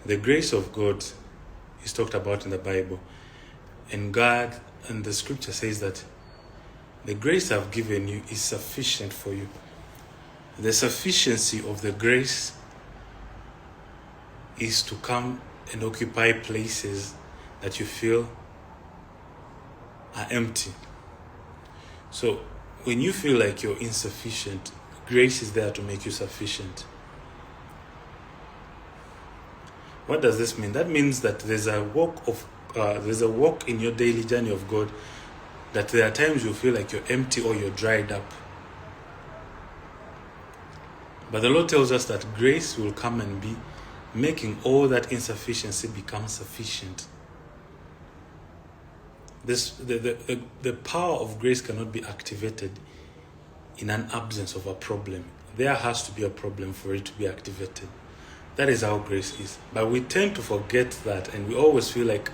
The grace of God is talked about in the Bible. And God, and the scripture says that the grace I've given you is sufficient for you. The sufficiency of the grace is to come and occupy places that you feel are empty. So when you feel like you're insufficient, grace is there to make you sufficient. What does this mean? That means that there's a walk in your daily journey of God, that there are times you feel like you're empty or you're dried up. But the Lord tells us that grace will come and be making all that insufficiency become sufficient. The power of grace cannot be activated in an absence of a problem. There has to be a problem for it to be activated. That is how grace is. But we tend to forget that, and we always feel like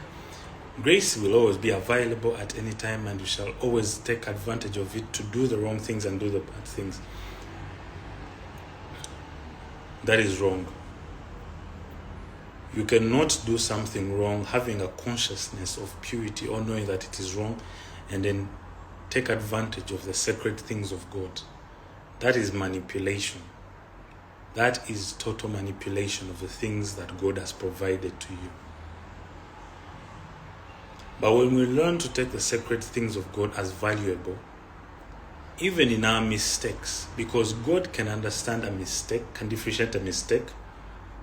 grace will always be available at any time, and we shall always take advantage of it to do the wrong things and do the bad things. That is wrong. You cannot do something wrong having a consciousness of purity or knowing that it is wrong and then take advantage of the sacred things of God. That is manipulation. That is total manipulation of the things that God has provided to you. But when we learn to take the sacred things of God as valuable, even in our mistakes, because God can understand a mistake, can differentiate a mistake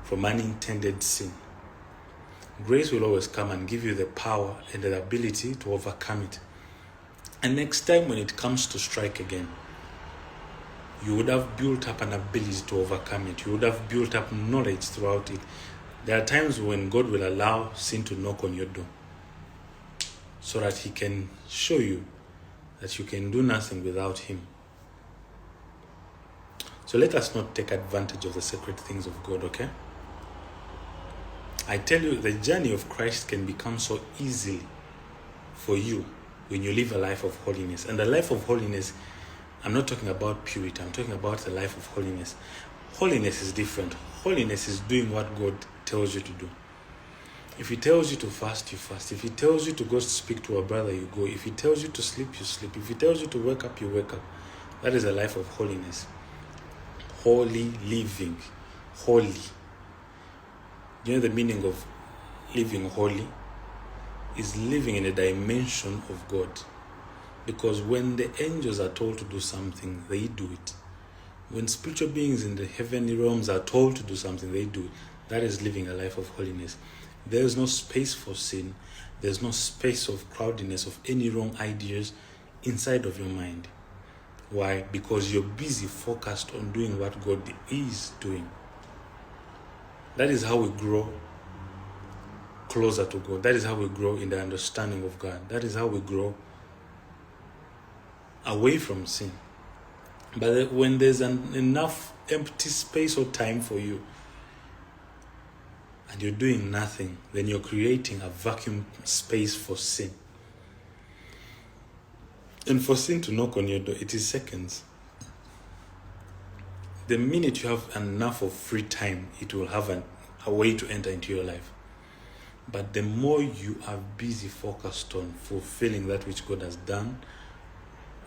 from unintended sin, grace will always come and give you the power and the ability to overcome it. And next time when it comes to strike again, you would have built up an ability to overcome it. You would have built up knowledge throughout it. There are times when God will allow sin to knock on your door so that He can show you that you can do nothing without Him. So let us not take advantage of the sacred things of God, okay? I tell you, the journey of Christ can become so easily for you when you live a life of holiness. And the life of holiness, I'm not talking about purity, I'm talking about the life of holiness. Holiness is different. Holiness is doing what God tells you to do. If He tells you to fast, you fast. If He tells you to go speak to a brother, you go. If He tells you to sleep, you sleep. If He tells you to wake up, you wake up. That is a life of holiness. Holy living. Holy. Do you know the meaning of living holy? Is living in a dimension of God. Because when the angels are told to do something, they do it. When spiritual beings in the heavenly realms are told to do something, they do it. That is living a life of holiness. There is no space for sin. There's no space of cloudiness, of any wrong ideas inside of your mind. Why? Because you're busy focused on doing what God is doing. That is how we grow closer to God. That is how we grow in the understanding of God. That is how we grow away from sin. But when there's enough empty space or time for you and you're doing nothing, then you're creating a vacuum space for sin. And for sin to knock on your door, it is seconds. The minute you have enough of free time, it will have a way to enter into your life. But the more you are busy focused on fulfilling that which God has done,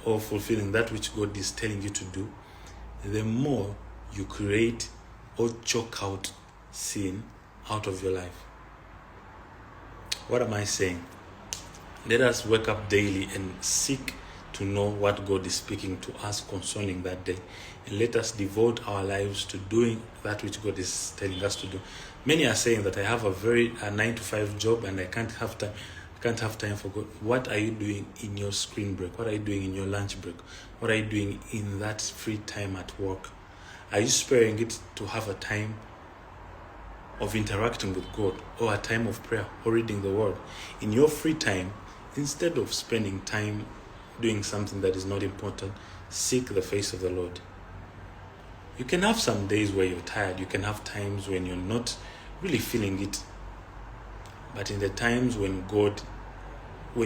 or fulfilling that which God is telling you to do, the more you create or choke out sin out of your life. What am I saying? Let us wake up daily and seek to know what God is speaking to us concerning that day. And let us devote our lives to doing that which God is telling us to do. Many are saying that I have a 9-to-5 job and I can't have time for God. What are you doing in your screen break? What are you doing in your lunch break? What are you doing in that free time at work? Are you sparing it to have a time of interacting with God, or a time of prayer, or reading the Word? In your free time, instead of spending time doing something that is not important, seek the face of the Lord. You can have some days where you're tired. You can have times when you're not really feeling it. But in the times when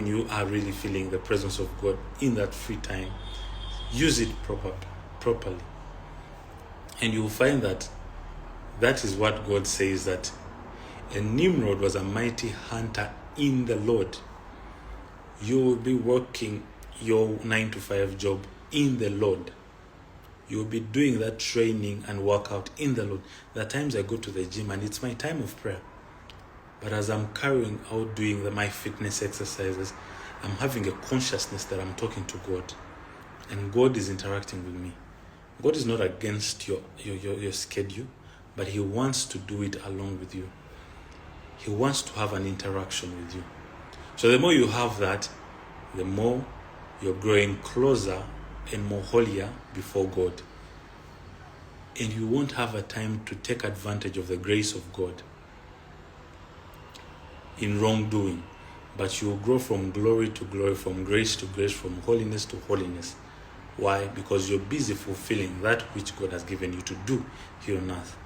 you are really feeling the presence of God in that free time, use it properly. And you will find that is what God says, that And Nimrod was a mighty hunter in the Lord. You will be working your 9-to-5 job in the Lord. You will be doing that training and workout in the Lord. There are times I go to the gym and it's my time of prayer. But as I'm carrying out doing my fitness exercises, I'm having a consciousness that I'm talking to God. And God is interacting with me. God is not against your schedule, but He wants to do it along with you. He wants to have an interaction with you. So the more you have that, the more you're growing closer and more holier before God. And you won't have a time to take advantage of the grace of God in wrongdoing. But you will grow from glory to glory, from grace to grace, from holiness to holiness. Why? Because you're busy fulfilling that which God has given you to do here on earth.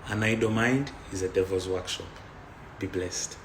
An idle mind is a devil's workshop. Be blessed.